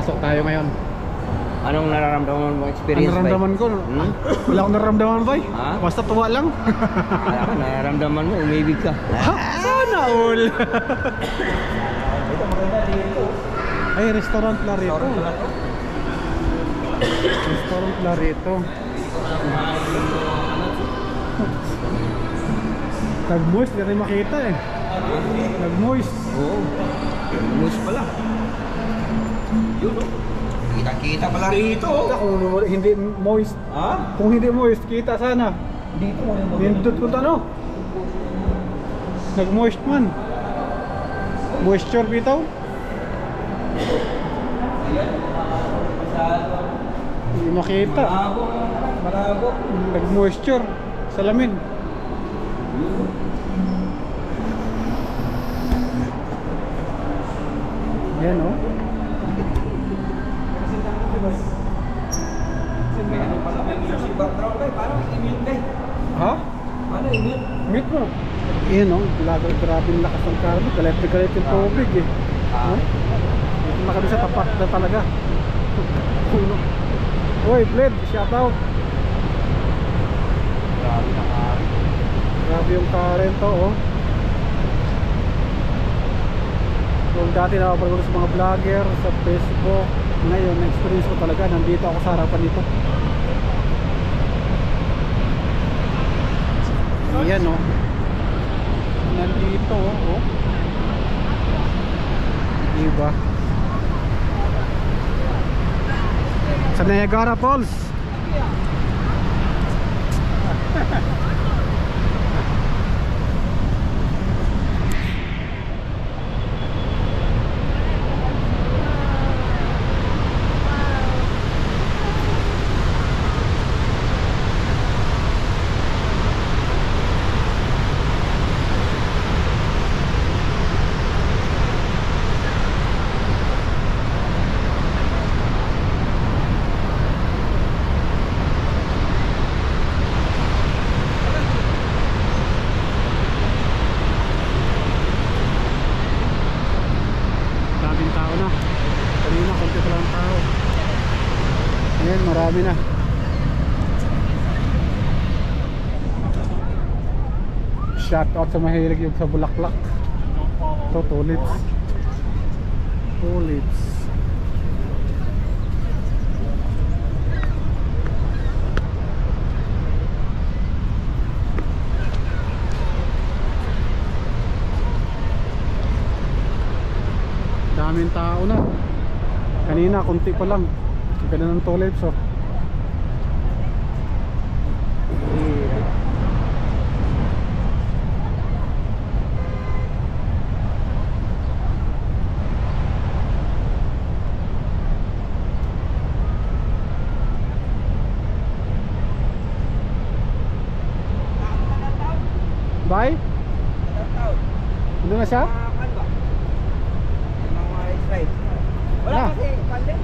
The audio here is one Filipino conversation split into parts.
Papasok tayo ngayon. Anong nararamdaman mo experience? Ang nararamdaman ko, wala akong nararamdaman ba? Ha? Basta tuwa lang. Alam ka, nararamdaman mo, umibig ka. Sana all. Ay, restaurant Larito. Restaurant Larito. Nag-moist, hindi rin makita eh. Nag-moist. Oo. Moist pala. Yun o. Kita-kita pala rito. Kung hindi moist. Ha? Kung hindi moist, kita sana. Dito mo yung Hindot kung ano. Nag-moist man. Moisture bitaw. Hindi makita. Malabo. Nag-moisture. Salamin. Yan o. Ha? Ano yun? Meet mo. Yan o. Grabe yung lakas ng carbo. Galit yung tubig eh. Ha? Dito na kami sa tapat na talaga. Uy, Bled, shout out. Grabe yung current to oh. Kung dati nakapagod sa mga vlogger sa Facebook, ngayon na-experience ko talaga, nandito ako sa harapan nito. Ayan oh. Nandito oh. Diba? Sa Niagara Falls. Marami na. Shout out sa mahilig yung sa bulaklak. Ito, tulips. Tulips. Daming tao na. Kanina, konti pa lang. Ganda ng tulips oh. Bye? Doon na siya? Wala Ah. kasi pandit.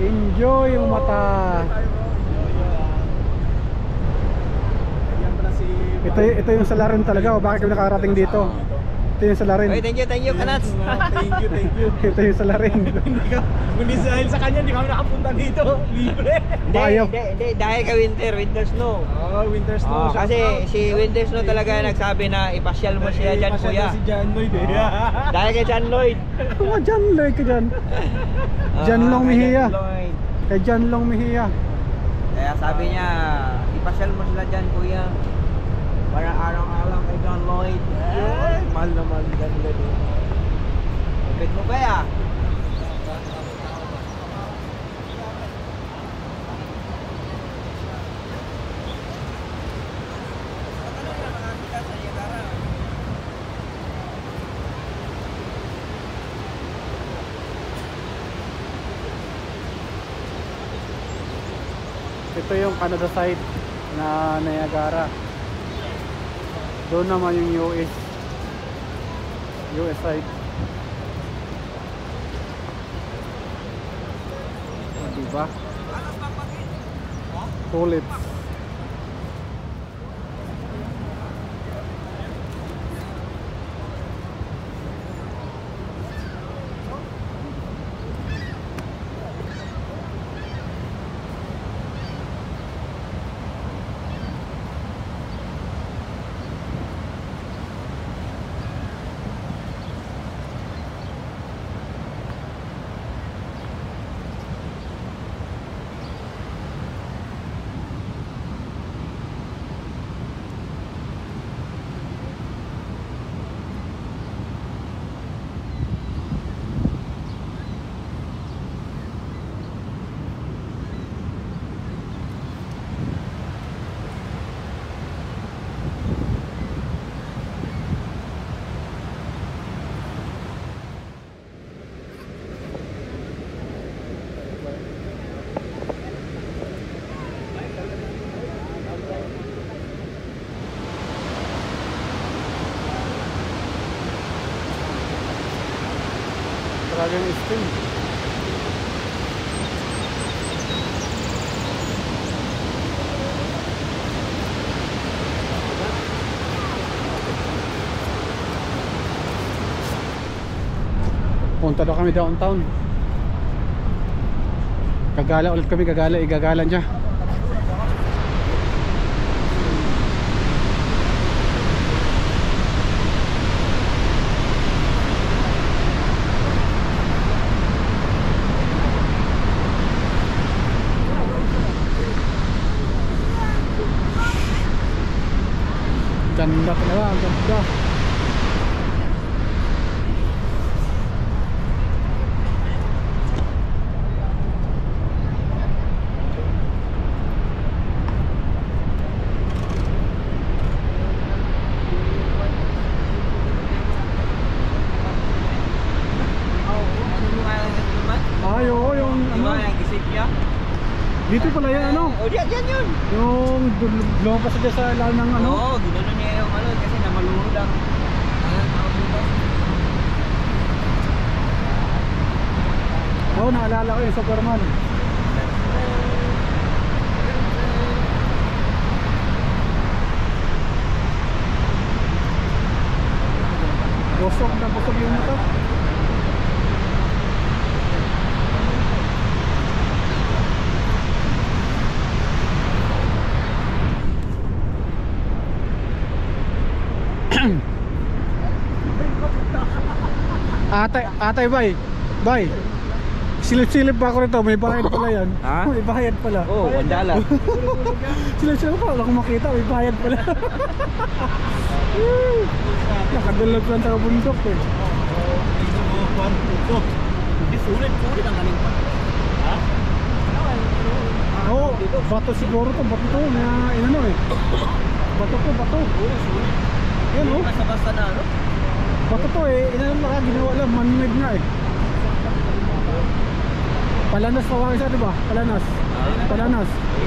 Enjoy yung mata. Ito yung salarin talaga. Bakit kami nakarating dito? Ito yung salarin. Okay, thank you, Kanats. Thank you. Ito yung salarin. Kundi dahil sa kanya, hindi kami nakapunta dito. Libre. Bayo. Hindi, dahil kay winter snow. Oh, winter snow. Kasi si Winter Snow talaga nagsabi na ipasyal mo sila dyan, kuya. Si John Lloyd eh. Dahil kay John Lloyd. Oh, John Lloyd ka dyan. John Long kay Mejia. John Lloyd. Kay John Long Mejia. Kaya sabi niya, ipasyal mo sila dyan, kuya. Para araw-araw kay John Lloyd. Mahal naman John Lloyd. Kapit mo ba ya? Ito yung Canada side na Niagara. Doon naman yung US side. Diba? Tulips. Dragon Spring. Punta daw kami downtown. Gagala ulit kami, igagalan siya. Ganda talaga, ganda. Ayo, yung ano? Dito pala yan, ano? Oh, diyan yun. Yung lumabas siya sa ilalim ng ano? Oo, ginanon niya yung ano kasi namalunod ang tawag dito. Oo, naalala ko yung Superman. Busog na busog yung mata. Atay bay. Silip-silip pa ako rito, may bayad pala yan. Ha? May bayad pala. Oo, $1. Silip-silip pa, wala akong makita, may bayad pala. Nakadulog lang sa bundok eh. Sulit ang kaning pa. Ha? Oo, bato siguro to, bato to na inano eh. Bato. Yan oh. Basta na ano? Bato to eh, inano na ginawa lang, man-made na eh. Palanas tawagin siya, diba? Palanas.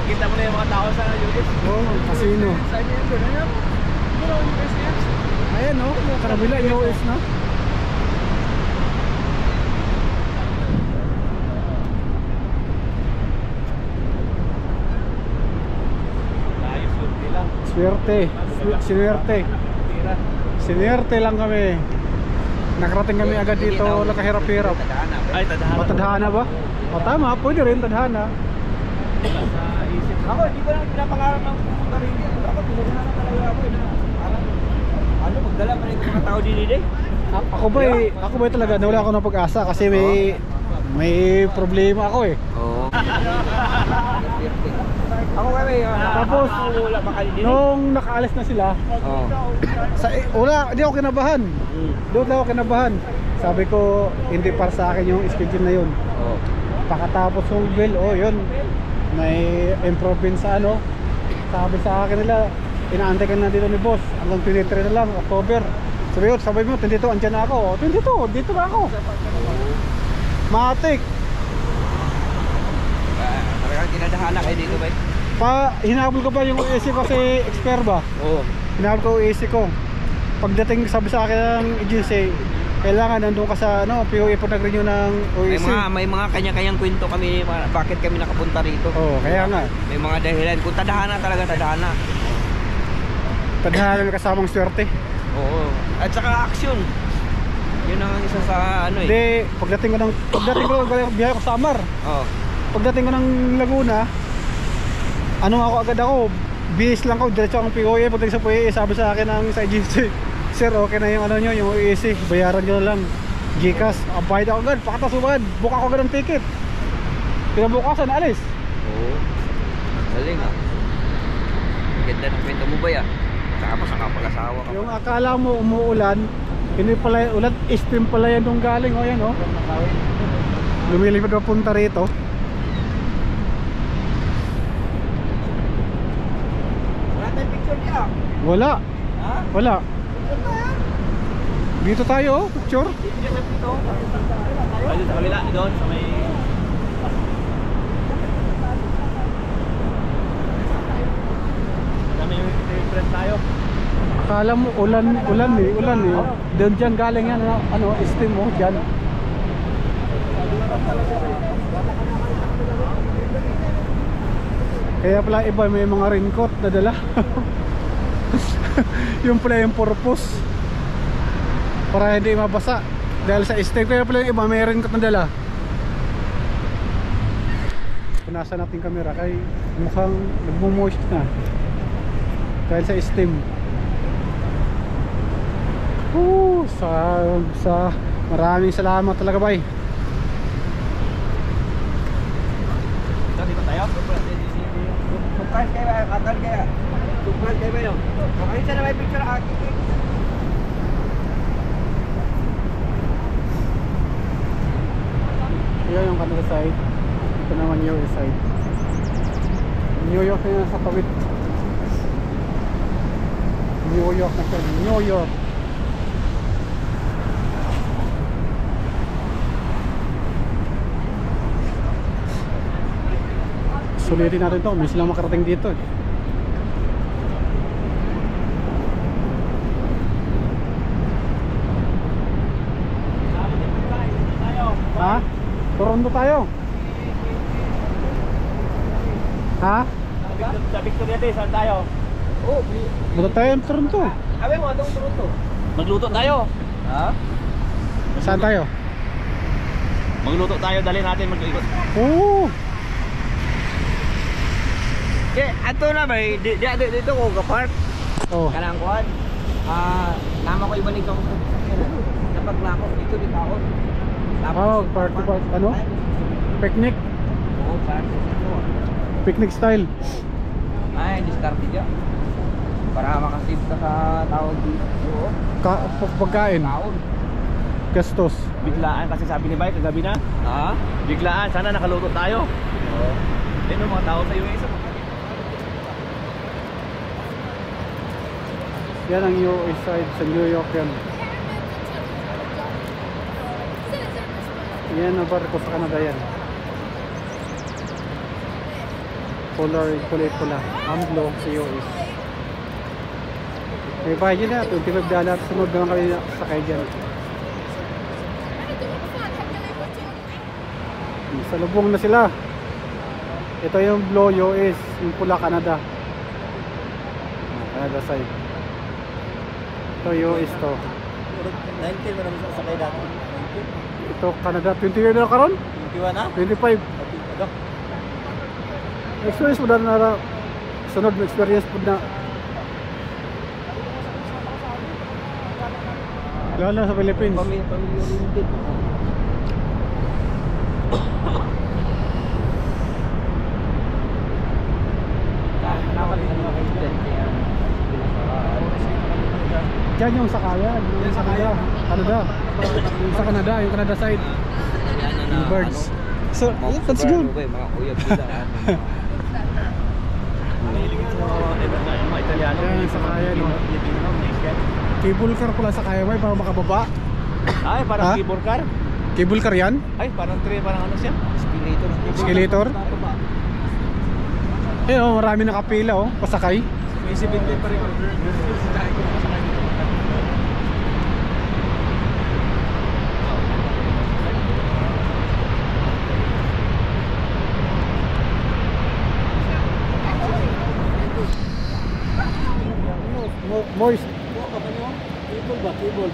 Kita mo na yung mga tao sa US. Oo, casino. Saan yun doon? Ano? Ayan oh, karabila, US na. Ayos yun nila. Sinwerte lang kami. Nakarating kami agad dito, nakahirap-hirap. Ay, tadhana. Tadhana ba? O tama, pwede rin tadhana. Ako, hindi ko lang pinapangarap ng pumunta rin dito. Dapat pinaghahanap talaga ako eh. Ano, magdala pa rin mga tao din eh. Ako ba talaga nawala ako ng pag-asa kasi may problema ako eh. Oo. Ako kami, Tapos wala pa kayo din. nung nakaalis na sila, hindi ako kinabahan. Doon lang ako kinabahan. Sabi ko, hindi para sa akin yung schedule na yun. Oo. Pagkatapos ng bill, yun, may improvement sa ano. Sabi sa akin nila, inaantay ka na dito ni boss hanggang 23 na lang, October. Sabi mo, 22, andyan na ako. 22, dito na ako. Matik. Talagang kinadahana kayo dito ba? Hinabol ko ba yung AC ko si Expert ba? Oo. Hinabol ko yung AC ko. Pagdating sabi sa akin ng agency, kailangan nandun ka sa POE pag nag-renew ng OAC. May mga kanya-kanyang kwento kami bakit kami nakapunta rito. Oo, kaya nga. May mga dahilan. Kung tadhana talaga, tadhana. Tadhana may kasamang swerte. Oo. At saka action. Yun ang isa sa ano eh. Hindi, pagdating ko biyahe ko Samar. Oo. Pagdating ko ng Laguna, agad ako, bihis lang ako, diretso akong POE. Pagdating sa POE, sabi sa akin ng sa agency, sir, okay na yung nyo, yung OAC, bayaran nyo na lang. Gcash, bayad ako agad, pakatasuban, buka ako agad ng ticket. Pinabukasan, alis. Oo. Galing ah. Ganda ng kwento mo ba ya? Tapos nakapag-asawa ka. Yung akala mo umuulan, hindi pala ulan, steam pala yan nung galing, o yan o. Lumilipad na punta rito. Wala tayong picture niya. Wala. Ha? Wala. Dito tayo, picture. Ayun sa kabila, doon sa may... Kami yung friend tayo. Akala mo ulan eh. Doon dyan galing yan, steam mo dyan. Kaya pala iba may mga raincoat na dala. Yung pala yung purpose, para hindi mabasa dahil sa steam. Kaya pala yung iba may raincoat na dala. Punasan natin camera kay mukhang nagmo-moist na dahil sa steam. Maraming salamat talaga, bay. Dito tayo? Surprise kayo ba? Katal kaya? Surprise kayo ba yun? Okay, sana may picture akin. Yan yung Canada side. Ito naman US side. New York na yan sa tawid. New York na siya. New York. Sulitin natin to, may silang makarating dito eh. Ha? Toronto tayo. Ha? Sa Victoria Day, saan tayo? Oh, Buta tayo ng Toronto. sabi mo, atong Toronto. Magluto tayo. Ha? Saan tayo? Magluto tayo, dali natin mag-ikot. Oo. Ato na ba, dito ko ka-park. Oh. Kanang kuhan. Nama ko ibalik ako sa sakyanan. Napaglako, dito din ako. Party. Picnic. Oo, party dito. Picnic style. Ay, discarte dyan. Para makasave ka sa tawag dito. Oo. Pagkain. Taon. Gastos. Biglaan kasi sabi ni Bay kagabi na. Ha? Biglaan, sana nakaluto tayo. Oo. Yan yung mga tao sa US. Yan ang US side sa New York yan. Yan ang barko sa Canada yan. Kulay pula. Amblo sa US. May bayad yun na, $25. Sunod naman kami sakay dyan. Sa lubong na sila. Ito yung blue US, yung pula Canada. Canada side. Ito US to. 19 mo naman sa sakay dati. Ito Canada, 20 year na karon? 21 na? 25. Experience po na sunod na experience po na. Lalo na sa Philippines. Pamilya-oriented. Diyan yung sakayan, yung sa Canada. Yung sa Canada, yung Canada side. Yung birds. So, yeah, that's good. Mga uyab sila. Yung mga Italiano. Yan yung sakayan. Cable car pala sakayan mo para makababa. Ay, parang Ha? keyboard car. Cable car yan? Ay, parang ano siya? Escalator. Escalator? Eh oh, marami nakapila oh, pasakay. May 17 pa rin. Sakay ko pasakay dito. Moist. Table ba? Table.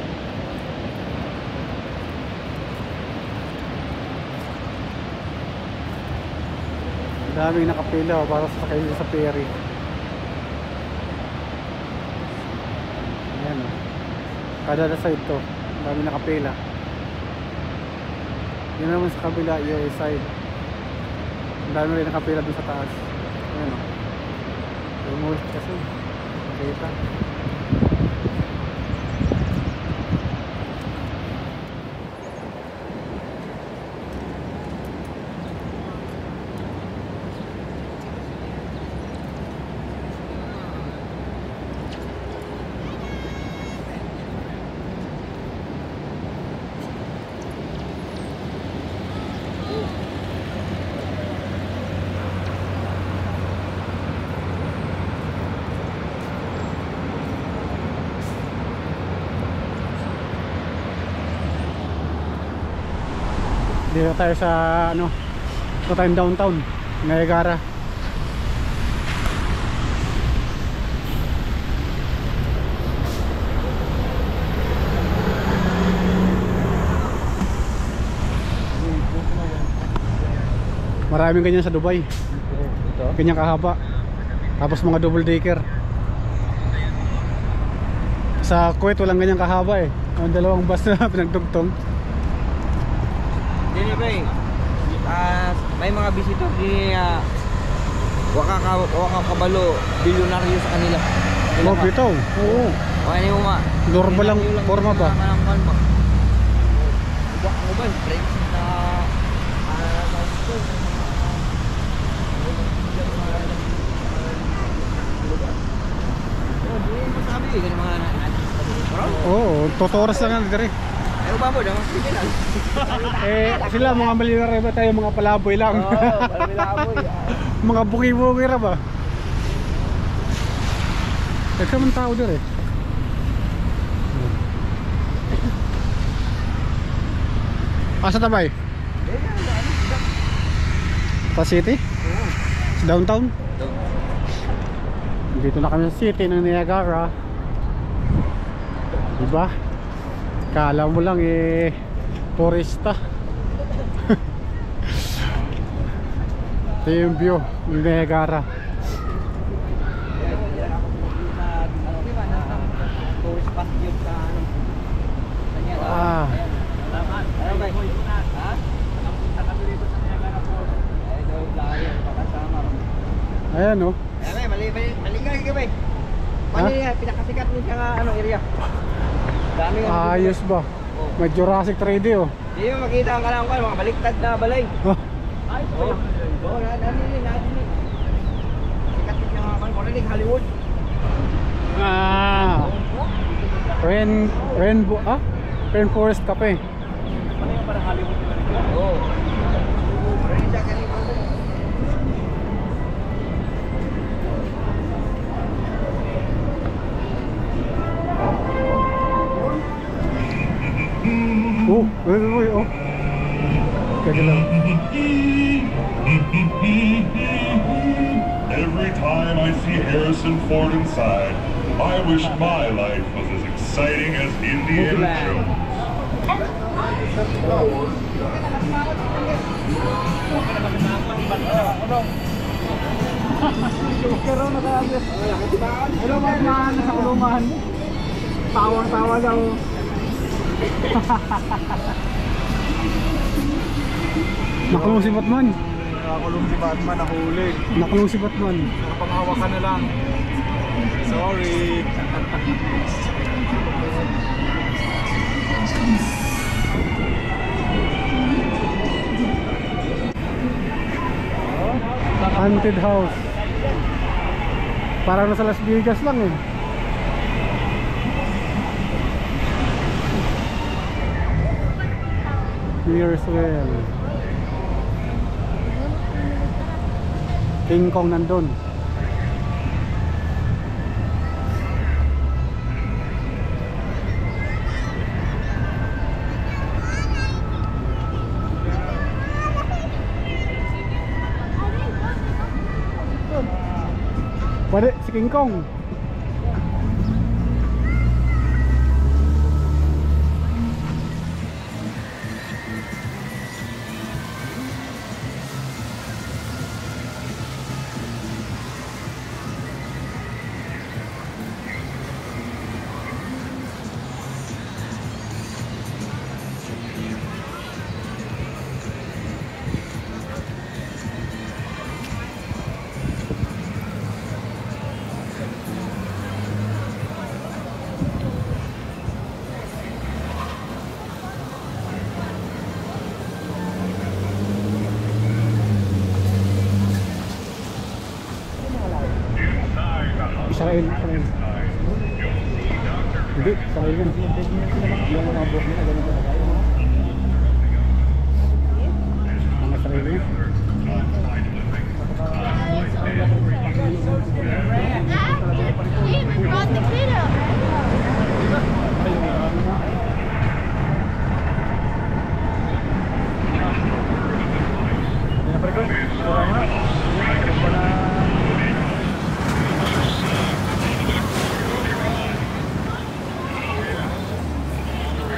Daming nakapila oh, para sa kayo sa ferry. Ayan oh. Kada side to, daming nakapila. Yun naman sa kabila, yung side. Ang dami rin nakapila dun sa taas. Ayan oh. Yung moist kasi. Nakita. Dito tayo sa ano, dito tayo downtown Niagara. Maraming ganyan sa Dubai. Ito? Ganyan kahaba. Tapos mga double decker. Sa Kuwait walang ganyan kahaba eh. Ang dalawang bus na pinagdugtong. Dili ba eh. May mga visitor di wakakabalo bilyonaryo sa kanila. Oh, bitaw. Oo. Okay mo ma. Normal lang forma ba? Ano ba? Friends na Oo, totoras lang yan dire. Ay, ba mo naman criminal. Eh, sila mga malinare ba tayo, mga palaboy lang. Oo, palaboy. Mga buki-buki ra ba? Nagkaman tao dire. Asa tabay? Sa city? Sa downtown? Dito na kami sa city ng Niagara. Diba? Kala mo lang eh turista. Ito yung view ng Niagara. Tourist spot yun sa ano. Ah, Ano ba? Ha? Ay, daw layo pakasama. ayan oh. Ay, maligal ka ba? Paano yan? Pinakasikat niya sa ano area. Dami nga. Ayos ba? May Jurassic 3D oh. Hindi mo makita ang kalang mga baliktad na balay. Oh, Ay, oo. Oo, natin. Sikat niya nga man, marinig Hollywood. ah. Rainforest Cafe. Oo. Marinig siya kanina. Oh, oh. Kaya lang. Every time I see Harrison Ford inside, I wish my life was as exciting as Indiana Jones. Hello, Batman, sa kulungan. Tawang-tawa daw. Nakulong si Batman. Nakakulong si Batman, nahuli. Nakulong si Batman. Nakapanghawakan na lang. Sorry. Haunted house. Parang nasa Las Vegas lang eh. Here's well. King Kong nandun. Pwede si King Kong. Israel. Hindi, Israel yun. Yung mga buhok nila, ganun ba tayo? Mga Israel yun. He brought the kid up.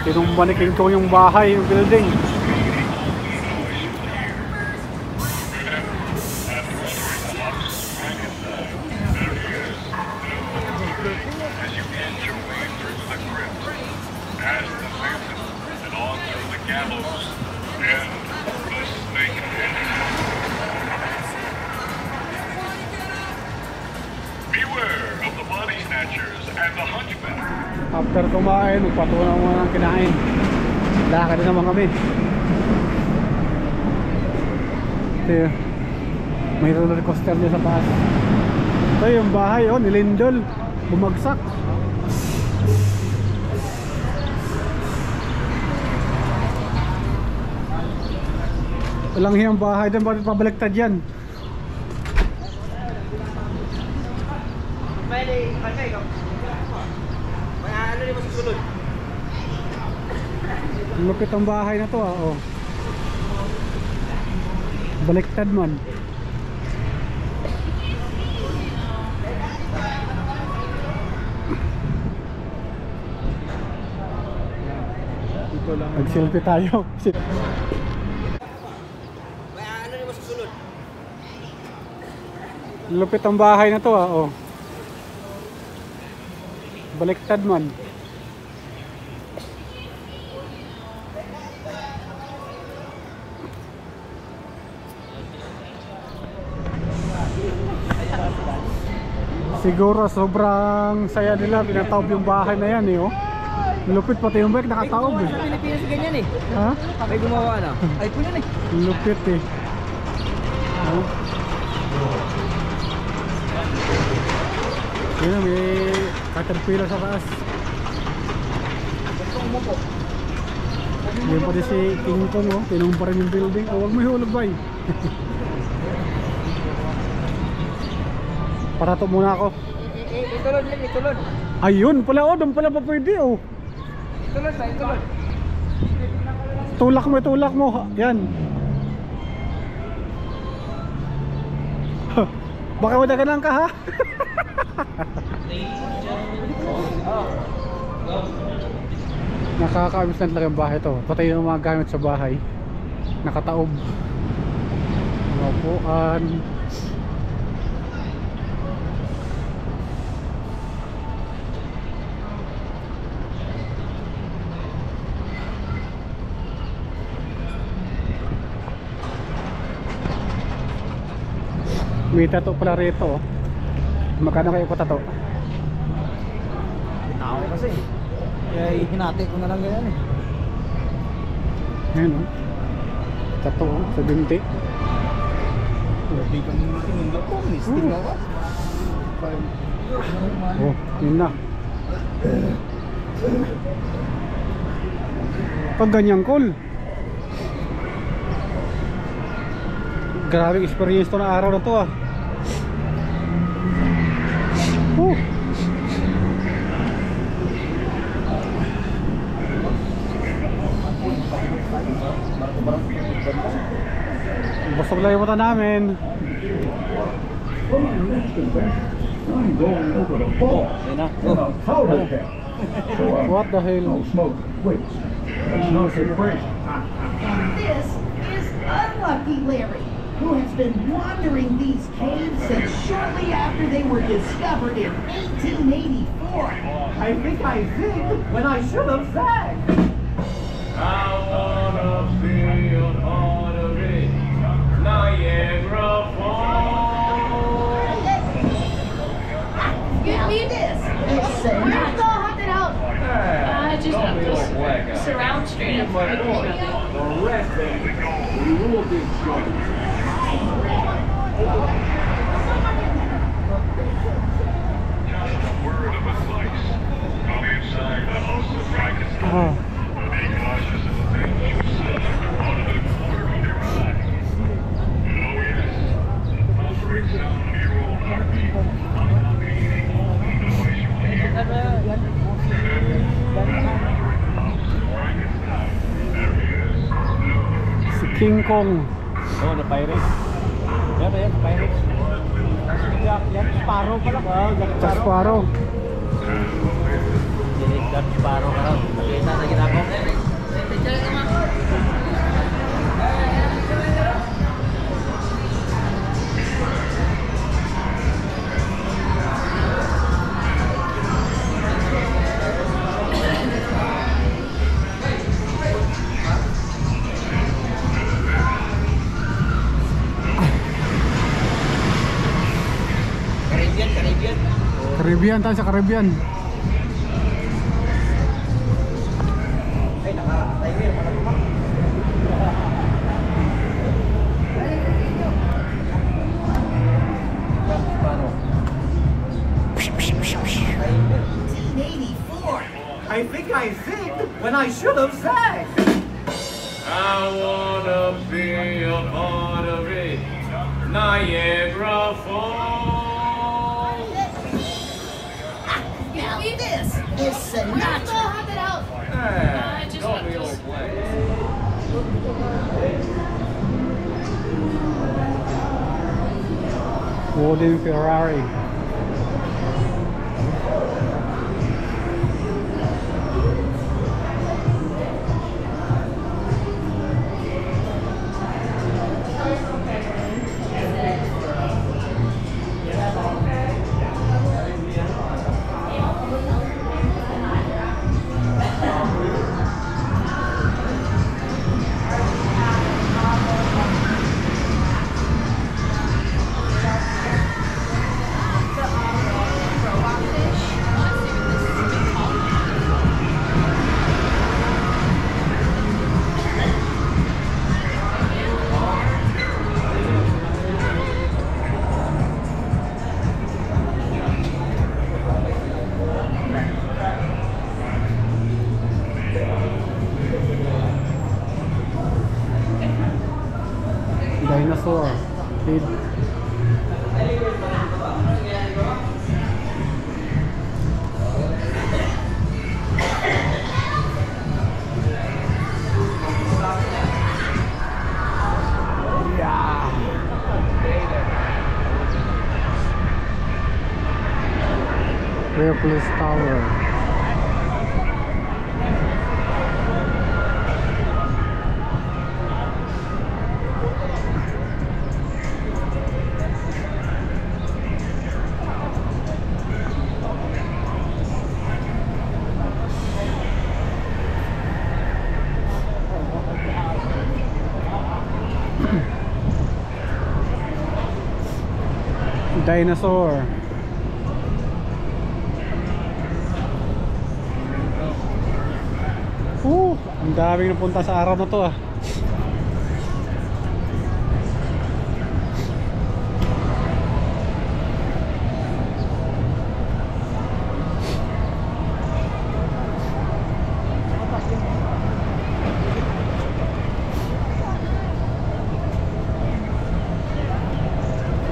Tinumba ni King Kong yung bahay, yung building. Beware of the body snatchers and the hunchback. After kumain, magpatunaw mo ng kinain. Lakad na naman kami. Ito yun. May roller coaster niya sa taas. Ito yung bahay, oh, nilindol. Bumagsak. Walang hiyang bahay doon, bakit pabaliktad yan? Lupit ang bahay na to, ah, oh. Baliktad man. Nag-selfie tayo. Lupit ang bahay na to, ah, oh. Baliktad man. Siguro sobrang saya nila, pinataob yung bahay na yan, eh, oh. Lupit pati yung bike, nakataob, eh. Sa Pilipinas ganyan eh. Ha? May gumawa na. Ay, po yan eh. Lupit, eh. Oh. Yun, may caterpillar sa taas. Yun pati si King Kong, oh. Tinumpa rin yung building. Oh, huwag mo ihulog, bay. Parato muna ako. Itulod lang, itulod. Ayun pala, oh. Doon pala pa pwede, oh. Itulod sa, itulod. Tulak mo, tulak mo. Yan. Baka madagalan ka, ha? Nakakaamis na talaga yung bahay to. Patay yung mga gamit sa bahay. Nakataob. Mga upuan. May tato pala rito, oh. Magkano kayo po tato? Tao kasi. Kaya hinati ko na lang ganyan eh. Ayan, oh. Tato, oh, sa binti. Hindi kang tingin ko, misting ako. Oh, yun na. Pag ganyan, cool. Grabe experience to na araw na to, ah. busog lang yung mata namin. I'm going over the fall Yun na. in a powder keg. So, What the hell? no smoke, please. That's no celebration. And this is Unlucky Larry, who has been wandering these caves since shortly after they were discovered in 1884. I think I zigged when I should have zagged. I wanna be a part of it. Niagara Falls. Give me this. It's Where's the haunted house? Just up the surround straight up. The rest, baby. We rule this joint. Just a word of advice. Come inside the house of Frankenstein. Be cautious of the things you see out of the corner of your eye. Oh yes, the pulsating sound of your own heartbeat. Unlocking all the noise you hear. Frankenstein. There he is. Si King Kong. Oh, the Pirates. Yan, Pirates. Yan, Sparrow pala. Jack Sparrow. Jack Sparrow ka raw. Nakita na ginako. Caribbean. Caribbean, tayo sa Caribbean. Ay, naka-timer pala ito. Jack Sparrow. 1884. I think I zigged when I should have zagged. I wanna be a part of it. Niagara Falls. Give me this. It's Where's the Sinatra. haunted house? Just Don't up be the old place. Wooden Ferrari. Dinosaur. Kid. Ripley's Tower. Dinosaur. Ang daming napunta sa araw na to ah.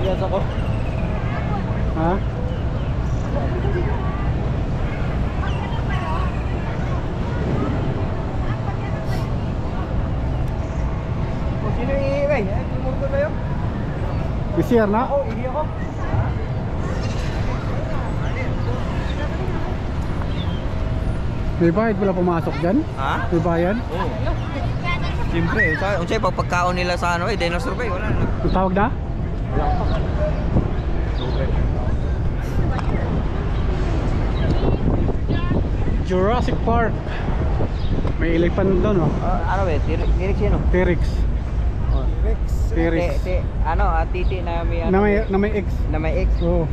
Yes ako. Ha? Sino yung iiway? Tumurto na yun? May CR na? Ako, hindi ako. May bayad wala pumasok dyan? Ha? May bayad? Oo. Siyempre, kung sa'yo pagpagkaon nila sa ano dinosaur bay, wala na. Ang tawag na? Jurassic Park. May elephant doon, oh. Ano ba, T-Rex yun, oh. T-Rex. T-Rex. Ano, titi na may ano. Na may X. Na may X. Oo.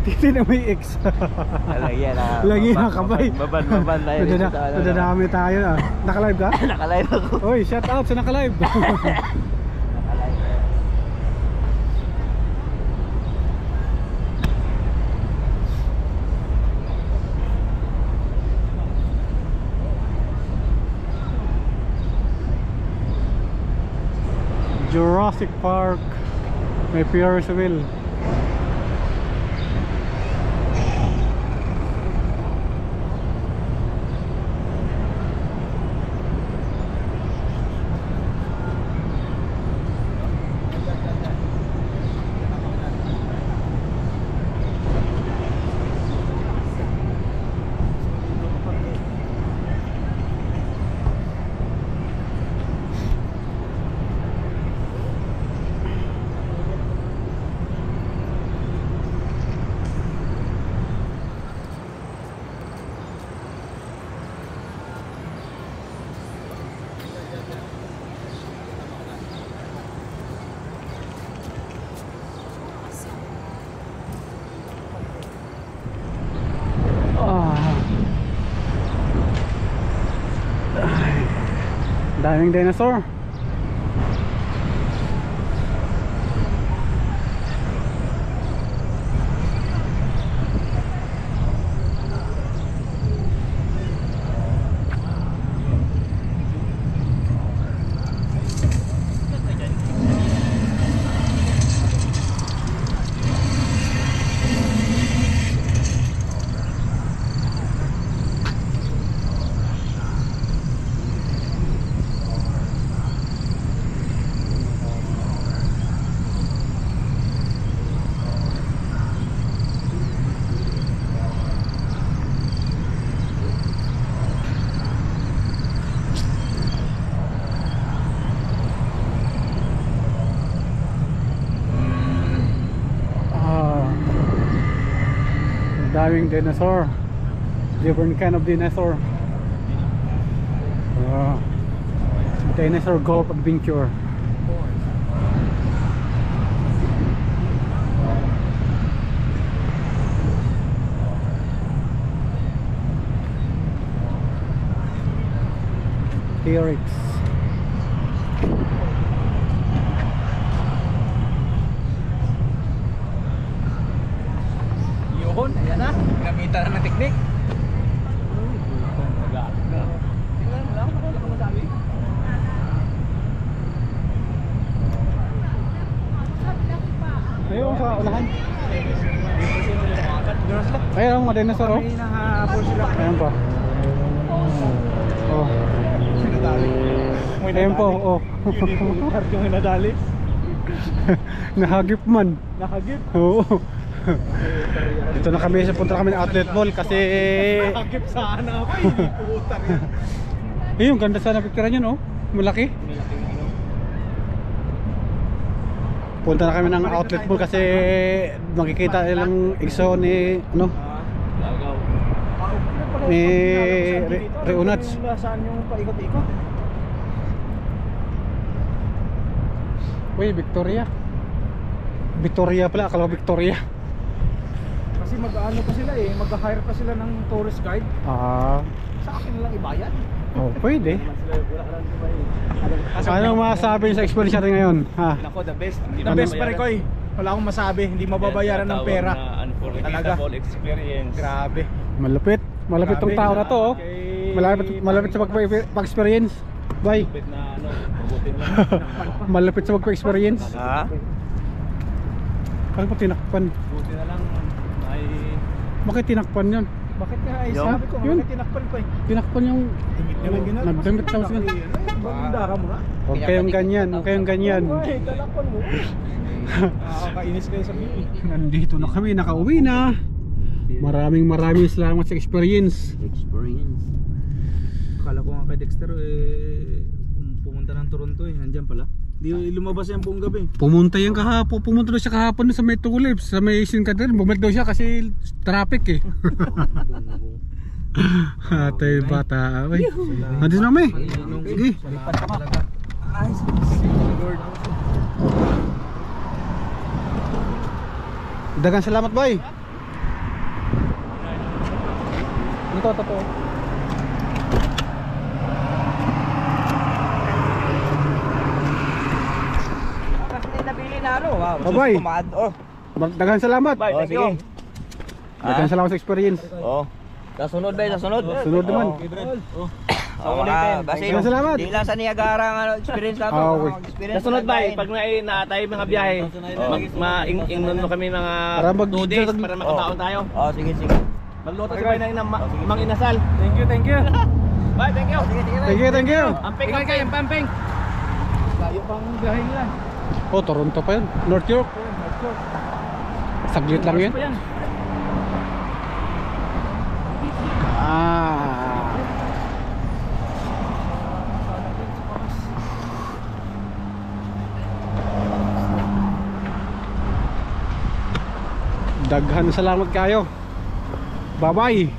Titi na may X. Lagyan na. Lagi na kabay. Baban tayo. Nadadami tayo na. Naka-live ka? Nakalive ako. Oy, shout out sa naka-live. Jurassic Park. May Ferris wheel. Daming dinosaur. Daming dinosaur, different kind of dinosaur. Dinosaur Golf Adventure. T-Rex. Yun, ayan na. Gamitan na ng teknik. Ayun sa unahan. Ayun ang mga dinosaur, oh. Ayun pa. Oh. Ayun po, oh. Yung inadali. Nahagip man. Nakagip. Oo. Dito na kami, punta kami ng outlet mall kasi Nakagip sana ako. Hindi puta rin. ayun, ganda sana picture niyan, oh. Malaki. Punta na kami ng outlet mall kasi makikita nilang exo ni ano ni Reunats. Saan yung paikot-ikot? Uy, Victoria. Victoria pala, akala ko Victoria. Kasi mag-ano pa sila eh, mag-hire pa sila ng tourist guide. Ah, Sa akin lang ibayad. oh, pwede. Anong masasabi sa experience natin ngayon? Ha? Ako, the best. The best pa rin ko eh. Wala akong masabi, hindi mababayaran ng pera. Talaga. Experience. Grabe. Malupit. Malupit tong tao na to, oh. Malupit sa pag-experience. Bye. Na ano, mabutin lang. Malupit sa pag-experience. Ha? Kaya po tinakpan. Buti na lang ay Bakit tinakpan yun? Bakit nga eh, Yung? sabi ko, Yun. bakit tinakpan ko eh. Tinakpan yung nagdamit sa mga. Bagong dara mo nga. Huwag kayong ganyan, huwag kayong ganyan. Ay, talakpan mo. Nakakainis kayo sa view. Nandito na kami, nakauwi na. Maraming salamat sa experience. Akala ko nga kay Dexter pumunta ng Toronto nandiyan pala. Di lumabas yan buong gabi. Pumunta na siya kahapon sa may tulips, sa may Sinkader. Bumalik daw siya kasi traffic eh. Atay bata. Ay. Nandito na kami. Sige. Dagang salamat boy. Ito po. Kasi nabili na ano. Wow. Bye-bye. Dagang salamat. Bye, thank you. Dagang salamat sa experience. Oo. Sa sunod ba? Sa sunod? Sunod naman. Kasi Dagang salamat. di lang sa Niagara ang experience na to. Okay. Experience Nasunod ba? na Pag naatay mga biyahe, ingnon kami mga Para 2 days para makabaon tayo. Oh, sige, sige. Magluto si Bay ng mang inasal. Thank you. Bye, thank you. Thank you. Amping kayo, pamping. Layo pang biyahe nila. Oh, Toronto pa yun. North York. Saglit lang yun. Daghan salamat kayo. Bye-bye.